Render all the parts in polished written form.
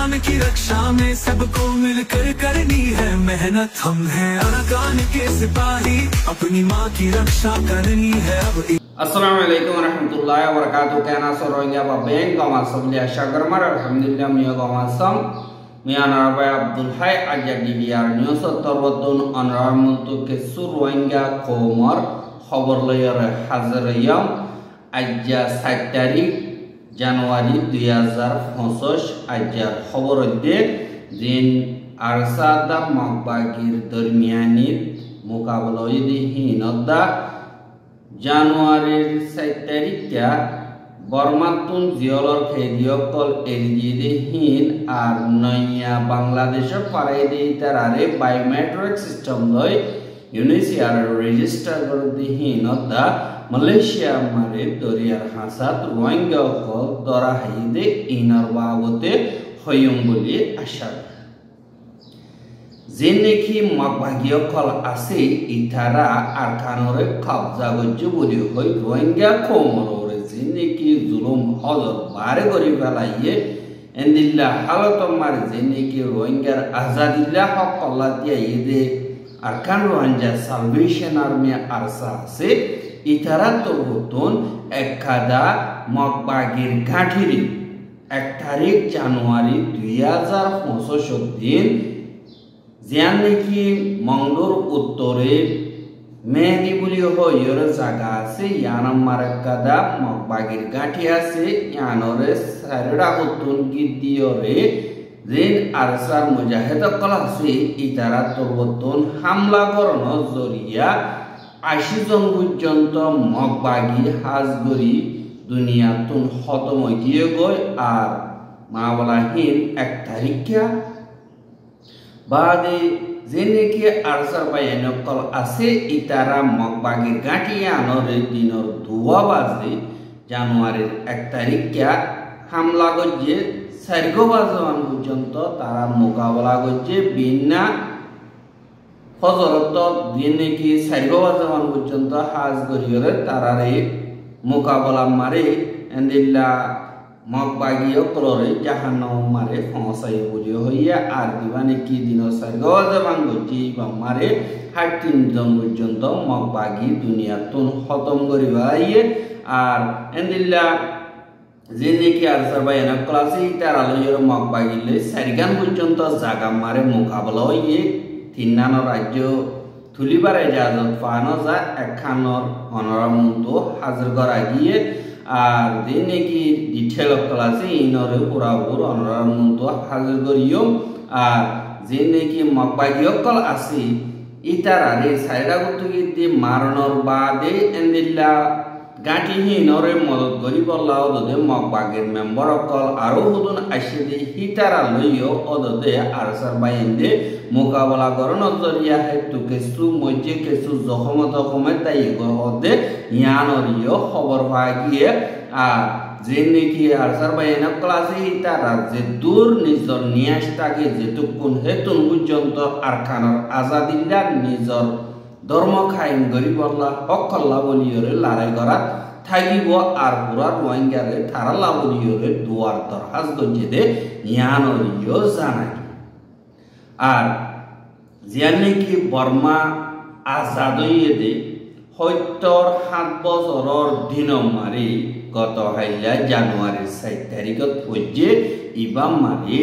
अरकान की रक्षा में सबको मिलकर करनी है मेहनत। हम हैं अरकान के सिपाही, अपनी माँ की रक्षा करनी है अब। Assalamualaikum warahmatullahi wabarakatuh. Kena soronya babeng kawan sebelah syagarmar alhamdulillah mia kawan sam mia narabai Abdul Hai ajak di biar news terwatun anramuntu ke surwanga komar khabar layar hazriyam ajja 7 tarik Januari 2025 ajja khabar de din arsada makbagir dermianit mukabaloi di hinadda জানুয়ারির 7 তারিখটা বর্মাতুন জিওলর খেদিয়কল এরিজিদেহীন আর নয়া বাংলাদেশে পারাই দেই তারারে biometric system লই ইউনিসিয়ার register করদিহীন দা Malaysia মারে দরিয়ার হাসাত রোহিঙ্গাকল দরা হাইদে inner বাবতে হয়ুম বলি আশা যেনেকি মগবাগীয়কল আছে ইতারা আরকানরে কবজা গজ্জু বলি হই রোহিঙ্গা কোমররে যেনেকি জুলুম হজর বারে করি ফেলাইয়ে এন্দিল্লা হালত মার যেনেকি রোহিঙ্গার আজাদিল্লা হক আল্লাহ দিয়া ইদে Arakan Rohingya Salvation Army ARSA আছে ইতারা তরুতন একখাদা মগবাগীর ঘাটিরি 1 তারিখ জানুয়ারি 2025 দিন Zianiki Mongdor uttore Mehdi buli hoyor jaga ase yanam marakada magbagir gathi ase yanore sarida hutun gidiore rin arsar mujahid kala ase itara torbotun hamla korono joriya 80 জন পর্যন্ত মগবাগি হাজগরি দুনিয়াতুন খতম হয়ে গয় আর মাওলাহীন 1 তারিখা বাদে যেনেকি Archer বায়ানকল আছে ইতারা মগবাগির গাঁটিয়া আনরে দিনর 2 বাজে জানুয়ারির 1 তারিখা হামলা গজ্জে 4 বাজমান পর্যন্ত তারা মোকাবেলা গজ্জে বিনা ফজরত যেনেকি 4 বাজমান পর্যন্ত হাজ গরিয়রে তারারে মোকাবেলা মারে এন্দিল্লা মগবাগীয়কলরে জাহান্নাম মারে ফসাই বলি হইয়া আর দিবানে কি দিন সাগজবান গজি বা মারে 3 জন পর্যন্ত মগবাগী দুনিয়াতুন খতম করি বাইয়ে আর এন্দিল্লা যেনেকি আর সবাইনা ক্লাসে তার আলোয়র মগবাগীলে 4 গান পর্যন্ত জাগা মারে মোকাবেলা হইয়ে 3 নানা রাজ্য থুলিবারে জাজত পানো যা একখানর অনরামন্ত হাজির করা গিয়ে আর যেনেকি ডিটেল ক্লাসে ইনরে পুরাপুর অনরামন্ত হাজির করিও আর যেনেকি মগবাগীয়কল আছে ইতারারে সাইডা গুতুগিতে মারণর বাদে এন্দিল্লা গাঁটিহীনরে মদত করি বললাও দদে মগবাগের মেম্বার অকল আরো হুদুন আসিদে হিতারা লইও অদদে আরসার বাইন্দে মোকাবেলা করন জরিয়া হেতু কেসু মজ্জে কেসু জখমত কমে তাই গহদে ইয়ানরিও খবর ভাগিয়ে আর যেনেকি আরসার বাইনা ক্লাসে হিতারা যে দূর নিজর নিয়াসটাকে যেতুকুন হেতুন পর্যন্ত আরকানর আজাদিল্লা নিজর ধর্ম খাইন গরিব আল্লাহ হকল্লা বলিয়রে লড়াই করা থাকিব আর পুরা রোহিঙ্গারে থারাল্লা বলিয়রে দুয়ার দরখাস গজ্জে দে ইয়ানরিও জানাই আর যেনেকি বর্মা আজাদ হইয়ে দে 7 বছরের দিন মারি গত হাইলা জানুয়ারির 4 তারিখত পর্যে ইবাম মারি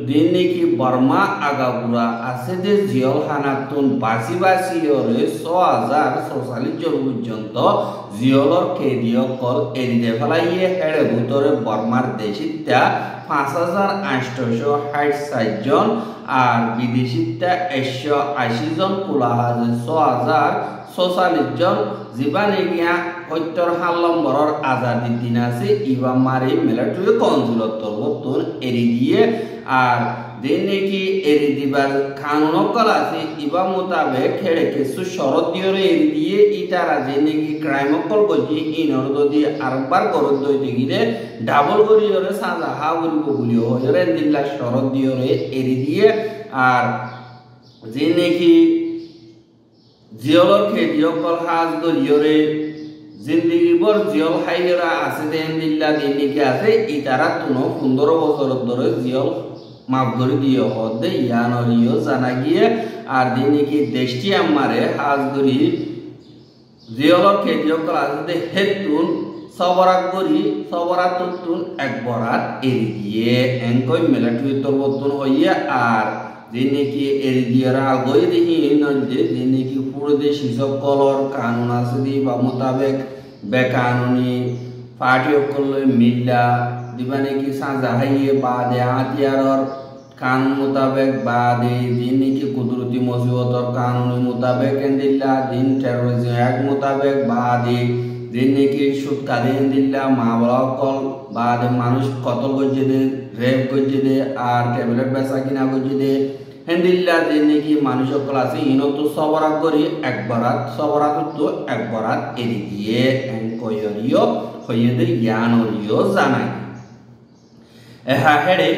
যেনেকি বর্মা আগাপুরা আছে যে জিয়ল হানাতুন বাসি বাসিয়রে 6044 জন পর্যন্ত জিয়লর খেদিয়কল এরিদে ফেলাইয়ে হেড়ে ভিতরে বর্মার দেশিতা 5860 জন আর বিদেশিতা 180 জন কুলা হাজে 6044 জন জীবানে গিয়া 70 নম্বরের আজাদি দিন আছে ইবা মারি মিলিটারি কনসুলেটর বতুন এরি দিয়ে আর যেনেকি এরি দিবার কানুনকল আছে ইবা মোতাবেক খেড়ে কিছু শরত দিয়ে এরি দিয়ে ইতারা যেনেকি ক্রাইমকল গজি ইনর যদি আরবার করত দইতে গিয়ে ডাবল করিয়রে সাজা হা বলিব বলিও হজরে দিল্লা শরত দিয়ে এরি দিয়ে আর যেনেকি জিয়লর খেদিয়কল হাজ গরিয়রে জিন্দগি বর জিয়ল হাইরা আছে দেন দিল্লা দিনকে আছে ইতারা তুনো 15 বছর ধরে জিয়ল মাফ করে দিয়ে হদে ইয়ানরিও জানা গিয়ে আর দিন নাকি দেশটি আমারে হাজ করি জিয়লর খেতিও ক্লাসে হেতুন সবরাত করি সবরাতুন এক বরাত এরি দিয়ে এনকই মিলিটারি তরবতুন হইয়া আর দিন নাকি এরি দিয়ে আগই দেখি নদে দিন নাকি পুরো দেশ সকলর কানুন আছে দি বা মোতাবেক বেকানুনি পার্টি করলে মিল্লা দিবা নাকি সাজা হাইয়ে বাদে হাতিয়ারর কানুন মোতাবেক বাদে দিন নাকি কুদরতি মুসিবতর কানুন মোতাবেক এন্দিল্লা দিন টেরোরিজম অ্যাক্ট মোতাবেক বাদে দিন নাকি সুদ কাঁদে এন্দিল্লা মা বলা কল বাদে মানুষ কতল করছে দে রেপ করছে দে আর ট্যাবলেট বেচা কিনা করছে দে হেন্দিল্লা দিন নাকি মানুষ সকল আছে ইনো তো সবরাত করি সবরাত তো এক বরাত এদি দিয়ে এনকয়রিও হইয়ে দে জ্ঞানরিও জানাই এহা হেডে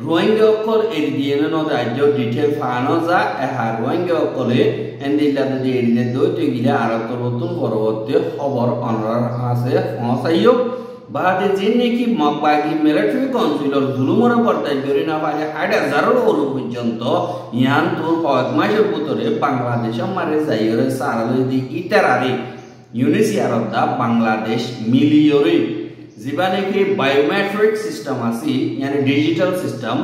রোহিঙ্গা অকল এর দিয়ে ন রাজ্য ডিটেল ফানো যা এহা রোহিঙ্গা অকলে এন্দিল্লা যদি এরিনে দইতে গিলে আর নতুন পরবর্তী খবর অনরার আছে পৌঁছাইও বাদে যে নাকি মকবাগি মিলিটারি কাউন্সিলর জুলুমরা পর্দায় জড়ি না পারে 8,000 ওরু পর্যন্ত ইয়ান তোর কয়েক মাসের ভিতরে বাংলাদেশ মারে যাইরে সারালে দি ইতারারে ইউনিসিয়ারত দা বাংলাদেশ মিলিয়রে जिबा नाকি বায়োমেট্রিক সিস্টেম আছে यानी ডিজিটাল সিস্টেম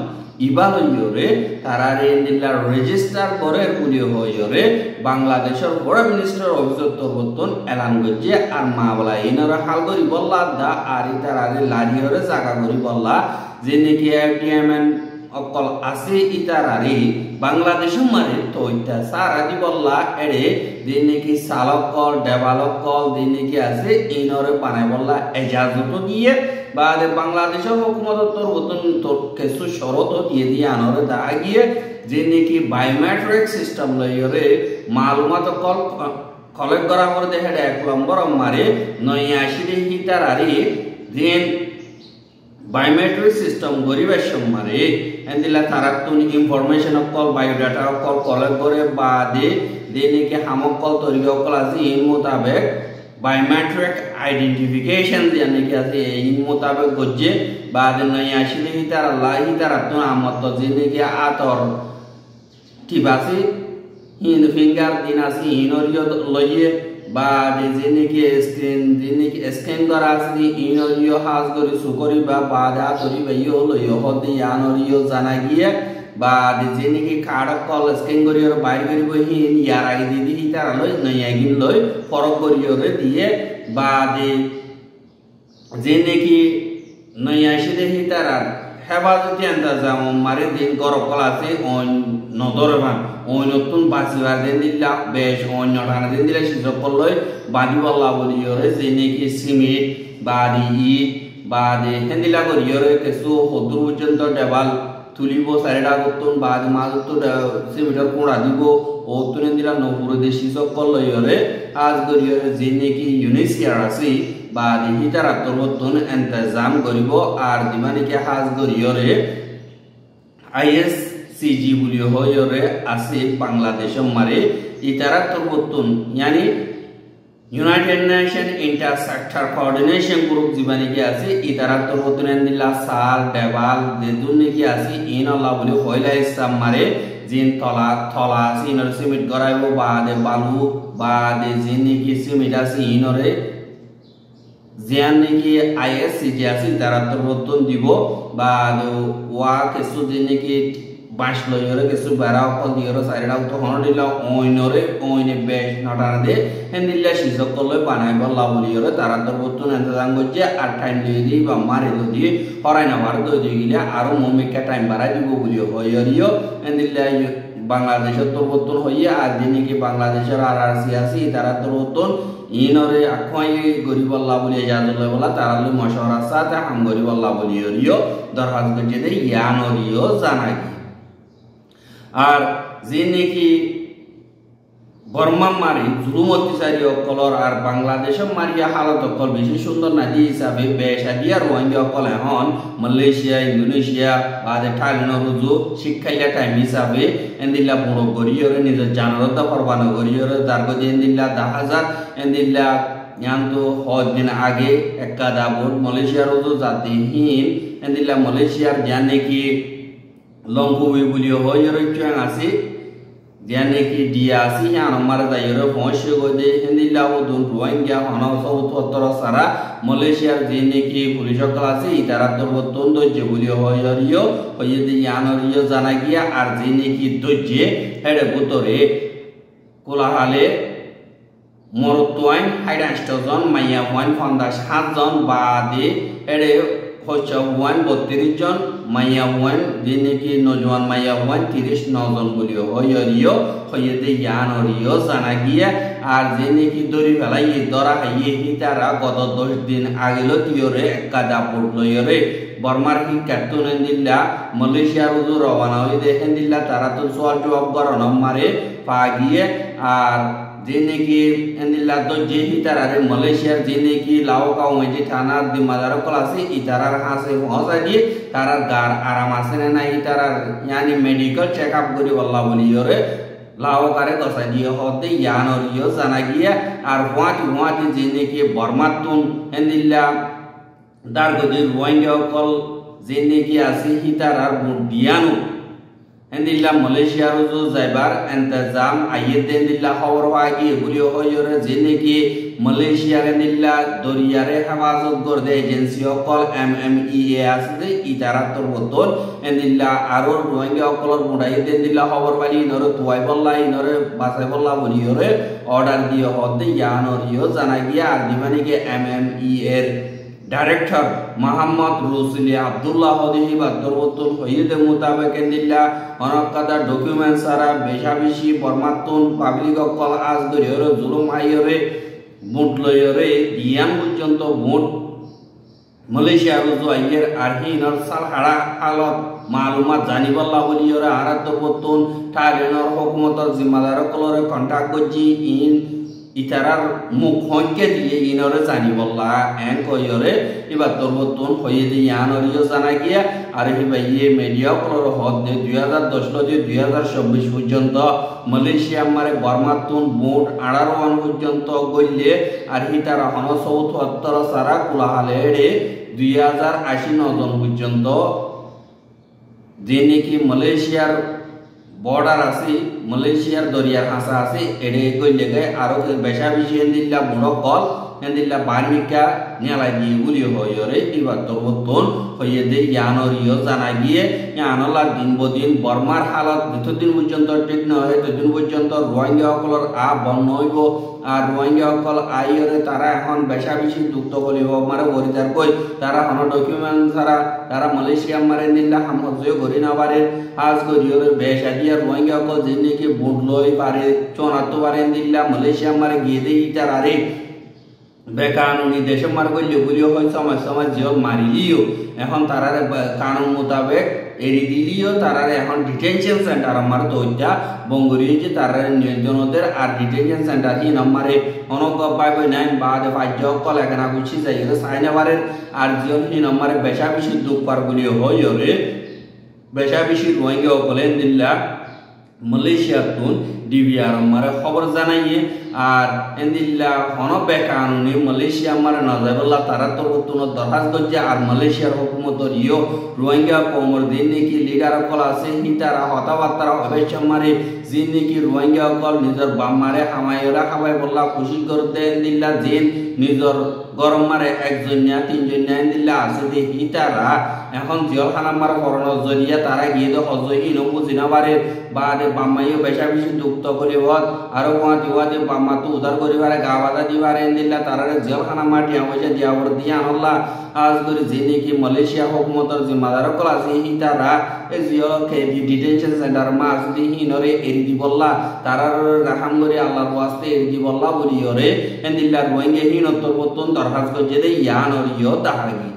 ইবালয়রে তারারে এন্দিল্লা রেজিস্টার করে পুলিও হয়রে বাংলাদেশের বড় মিনিস্টার অফিসর তরবতন এলান গজে আর মা বলা ইনারা হাল করি বললা দা আর তারারে লারিয়রে জায়গা করি বললা যে নাকি এফডিএমএন অকল আছে ইতারারে বাংলাদেশের মানে তো ইতা সারা দি বললা এড়ে যে নাকি চালক কল ডেভেলপ কল যে নাকি আছে ইনরে বানাই বললা এজাজত দিয়ে বাদে বাংলাদেশের হুকুমত তরবতন তো কিছু শরত দিয়ে আনরে দা গিয়ে যে নাকি বায়োমেট্রিক সিস্টেম লইরে মালুমাত কল কলেক্ট করা করে দেখে 1 নম্বর মারে 89 হিতারারি দেন বায়োমেট্রিক সিস্টেম গরিবের সম্মারে এন্দিলা তারাতুন ইনফরমেশন কল বায়োডাটা কল কলেক্ট করে বাদে দেনিকে হামক কল তরিকা কল আছে ইন মোতাবেক বায়োমেট্রিক আইডেন্টিফিকেশন यानी कि আছে ইন মোতাবেক গজে বাদে 89 হিতার আল্লাহ তারাতুন আমত জেনে কি আতর টিবাসি ইন ফিঙ্গার দিন আছে ইনরিও লইয়ে বাদে জেনে কি স্ক্যান করা আছে ইনরিও হাজ করে সুকরি বা বাদা তরি বাইও লইও হতে ইয়ানরিও জানা গিয়ে বাদে জেনে কি কার্ড কল স্ক্যান করিও বাইর করিব হিন ইয়ার আগে দিদি হিতার লই নয়াগিন লই ফরক করিও রে দিয়ে বাদে জেনে কি নয়াশিদে হিতার হেফাজতি আন্দাজাম মারে দিন গরব কল আছে অন নদরবান ওই নতুন বাসিবার দিন দিলা বেশ অন্য টানা দিন দিলা শিসকল লই বাদি বল্লা বলিওরে যে নাকি সিমেন্ট বাদি ইট বাদে হেন্দিলা করিওরে কিছু হদুর পর্যন্ত ডেবাল তুলিব সাইডা করতুন বাদ মাছ তো সিমেন্টের কোড়া দিব ও তুলে দিলা নপুরে দেশি সকল লইওরে আজ করিওরে যে নাকি ইউনিসিয়ার আছে বাদি হিটার আত্মবর্তন ইন্তজাম করিব আর দিমানিকে হাজ করিওরে আইএস सीजी बुलियो होयरे आसे बांग्लादेश मारे इतारा तोरबतुन यानी United nation inter sector coordination group Jiwani के आसे इतारा तोरबतुन एंदिला साल डेबाल देदुने के आसे इन अल्लाह बुलियो होयला इस्लाम मारे जिन थला सिनर सिमिट गराइबो बादे बालू बादे जिनि की सिमिट आसे इनरे जियाने की आईएससीजी आसे इतारा तोरबतुन दिबो बादे वा केसु जिनि की बांस लइरे केसु बेरा कल दियरो साइडा तो हनदिला ओइनरे ओइने बेश नटार दे हेंदिला सिजक कल बानाय बल्ला बुलियरे तारा तोरबतुन एंतजाम गजे আর টাইম দিদি বা মারে যদি হরাই না মার দই দিগিলা আরো মমিকা টাইম বাড়াই দিব বুলিও হইরিও এন্দিলা বাংলাদেশের তরবতন হইয়া আর দিনে কি বাংলাদেশের আরআরসি আছে তারা তরবতন ইনরে আখোই গরিবল্লা বলিয়া জাদুল্লাহ বলা তারালে মশওয়ারা সাথে হাম গরিবল্লা বলিয়রিও দরহাজ গজে দে ইয়ানরিও জানাই আর যে নাকি বর্মা মারি জুলুম অত্যাচারী অকলর আর বাংলাদেশে মারিয়া হালত অকল বেশি সুন্দর নাদি হিসাবে বেসাদিয়া রোহিঙ্গা অকল এখন মালয়েশিয়া ইন্দোনেশিয়া বাদে থাইল্যান্ড রুজু শিক্ষাইলা টাইম হিসাবে এন্দিল্লা বড় গরিয়রে নিজের জানারতা পরবানা গরিয়রে দারগদি এন্দিল্লা 10,000 এন্দিল্লা ইয়ান্তু দিন আগে একাদা বোর্ড মালয়েশিয়া রুজু জাতিহীন এন্দিল্লা মালয়েশিয়ার জানে কি longkuwi buli ho yoro chuang asi diane ki dia asi yan mar da yoro phoshe go de hendilla o dun rohingya hono so uttara sara Malaysia diane ki pulish klase itara dorboton doje buli ho yoriyo hoyede yanoriyo jana giya ar diane ki doje hede butore kulahale morotwain haidaston maya 1 জন বাদে এড়ে হচ্ছে 32 জন মাইয়া 1 দিনে কি নজওয়ান মাইয়া 39 জন বলিও হইরিও হইতে ইয়ানরিও জানা গিয়া আর দিনে কি দরি ফেলাই দরা হাইয়ে হিতারা গত 10 দিন আগেলো তিওরে একাদা পড়লয়রে বর্মার কি কার্টুন দিল্লা মালয়েশিয়ার উজু রওনা হই দেখেন দিল্লা তারা তো সওয়াল জবাব করন মারে পা গিয়ে আর जिने की एंदिला तो जे ही तरह मलेशिया जिने की लाओ का उमेजी थाना दिमादार क्लासे इतारार हासे पहुंचा दिए तारार गार आराम आसे ना इतारार यानी मेडिकल चेकअप करी वल्ला बोलियो रे लाओ करे कसा दिए होते यान और यो जाना गिया और हुआती जिने की बर्मातुन एंदिला दार गदि रोहिंग्या कल जिने की आसे ही तारार बुडियानो एंदिला मलेशिया रुजु जाइबार इंतजाम आयते एंदिला खबर वागी बुलियो होयरे जिने की मलेशिया एंदिला दरियारे हेफाजत गरदे एजेंसी कल MMEA आसे इतारा तर बतल एंदिला आरो रोहिंग्या कलर मुडाइते एंदिला खबर वाली नरे तुवाई बल्ला नरे बासाई बल्ला बुलियोरे ऑर्डर दियो होते यानरियो जाना गिया आदिमानी के MMEA डायरेक्टर मोहम्मद रुसली अब्दुल्लाह होदिही बदरवतुल होयदे मुताबिक एंदिला अनकादा डॉक्यूमेंट सारा बेशाबिशी बर्मातुन पाब्लिक कल आज गरियरे जुलुम आयरे बुट लयरे दियान पर्यন্ত बुट মালয়েশিয়া রুজু আইয়ের আরহিনর সাল হাড়া হালত মালুমাত জানিবল্লা বলিয়রে আরাত বতুন ঠাগেনর হুকুমতর জিম্মাদার কলরে কন্টাক্ট গজি ইন ইতারার মুখ হইকে দিয়ে ইনরে জানিবল্লা এন কইরে এবার দরবতুন হইয়ে দিয়ে ইয়ানরিও জানা গিয়া আর হিবাইয়ে মিডিয়া কলর হদ 2010 লতে 2026 পর্যন্ত মালয়েশিয়া মারে বর্মাতুন বুট 18 পর্যন্ত গইলে আর হিতারা 74 সারা কুলাহালেড়ে 2089 জন পর্যন্ত যিনি কি মালয়েশিয়ার बॉर्डर आसी मलेशियार दरियार हासा आसी एडे गइले गए आरो बेशा बिशी एंदिल्ला बुड़ो कल एंदिल्ला बार्मिका नेला दी गुली होयरे इबा तोरबतन होये दे यानरियो जाना गिए यानला दिन बदिन बर्मार हालत যতদিন পর্যন্ত ঠিক না হয় ততদিন পর্যন্ত রোহিঙ্গা কলর আ বন হইব আর রোহিঙ্গা কল আইরে তারা এখন বেশা বেশি দুঃখ বলিব মারে বরিদার কই তারা হন ডকুমেন্ট ছাড়া তারা মালয়েশিয়া মারে নিলা হামজে গরি না পারে আজ গরিয়রে বেশা দিয়া রোহিঙ্গা কল জিনে কি বুট লই পারে চনাতো পারে নিলা মালয়েশিয়া মারে গিয়ে দেই তারারে বেকানুনি দেশে মার গইলে গুলিও হয় সময় জিও মারিলিও এখন তারারে কানুন মোতাবেক এরি দিলিও তারারে এখন ডিটেনশন সেন্টার আমার দইটা বঙ্গরিয়ে যে তারারে নিয়ন্ত্রণদের আর ডিটেনশন সেন্টার হি নম্বরে অনক পাইবে নাই বাদে পাজ্য কল এখানে গুছি যাইরে সাইনাবারে আর জিও হি নম্বরে বেশা বেশি দুঃখ পার গুলিও হইরে বেশা বেশি রোহিঙ্গা বলেন দিল্লা মালয়েশিয়া তুন ডিবিআর মারে খবর জানাইয়ে আর এন্দিল্লা হন বেকানুনি মালয়েশিয়া মারে নজাবুল্লাহ তারা তো তুন দরখাস্ত করছে আর মালয়েশিয়ার হুকুমত রিও রোহিঙ্গা কমর দিন নাকি লিডার কল আছে হিতারা হতাবার্তারা অবশ্য মারে জিন নাকি রোহিঙ্গা কল নিজের বাম মারে হামাইরা খাবাই বললা খুশি করতে এন্দিল্লা জিন নিজের গরম মারে একজনিয়া তিনজনিয়া এন্দিল্লা আছে দে হিতারা এখন জিয়খানা মার করণ জরিয়া তারা গিয়ে তো হজই নমু জিনাবারে বাদে বাম্মাইও বেশা বেশি দুঃখ করিব আর ওয়াদি বাম্মা তো উদার করিবারে গাওয়াদা দিবারে এন্দিল্লা তারারে জিয়খানা মাটি আমজে দিয়াবর দিয়া আল্লাহ আজ করে জিনে কি মালয়েশিয়া হুকুমতর জিম্মাদার কল আছে হিতারা এ জিও কে ডিটেনশন সেন্টার মা আসদি হিনরে এরি দিবল্লা তারার রাহাম করে আল্লাহর ওয়াস্তে এরি দিবল্লা বলিয়রে এন্দিল্লা রোহিঙ্গা হিনতর বতন দরখাস্ত জেদে ইয়ানরিও তাহাগি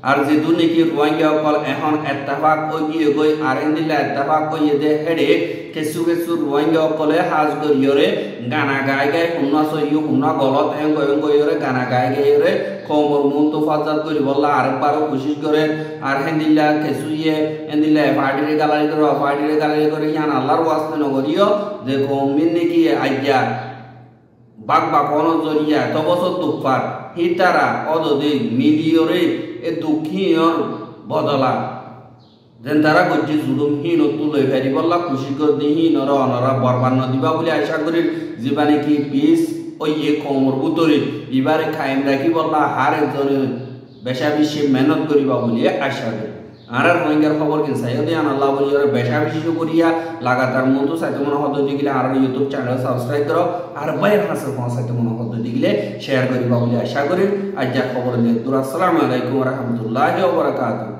আর যে দুনিকি রোহিঙ্গা কল এখন ইত্তেফাক কইয়ে গই আর এন্দিল্লা ইত্তেফাক কইয়ে দে হেডে কেসু রোহিঙ্গা কলে হাজ করিয়রে গানা গায় গায় হুন্না সইয়ু হুন্না গলত হেং কইয়রে গানা গায় গায়রে কোমর মুন তো ফাজাত করি বললা আরেকবার কোশিশ করে আর হেন্দিল্লা কেসুয়ে এন্দিল্লা পার্টিরে গালারি করে ইয়ান আল্লাহর ওয়াস্তে নগরিও যে কমিন নাকি আইয়া বাক কোন জরিয়া তবসত দুঃখার হিতারা অদদে মিলিয়রে এ দুঃখিয়র বদলা যেন তারা গজ্জি জুলুম হীন তুলে ফেরি বললা খুশি করে দিহি নর অনরা বরবান দিবা বলে আশা করি জীবানে কি পিস ওই কমর বুতরে এবারে কায়েম রাখি বললা হার একজনে বেশা বেশি মেহনত করিবা বলে আশা করি আর রোহিঙ্গার খবর কিন সাইয়দে আল্লাহ বলি ওরা বেশা বেশি করিয়া লাগাতার মতো সাইতে মনে হদ দিগলে আর ইউটিউব চ্যানেল সাবস্ক্রাইব করো আর বাইরের হাসে সাইতে মনে হদ দিগলে শেয়ার করিবা বলে আশা করি আজ যা খবর নিয়ে আসসালামু আলাইকুম ওয়া রাহমাতুল্লাহি ওয়া বারাকাতুহু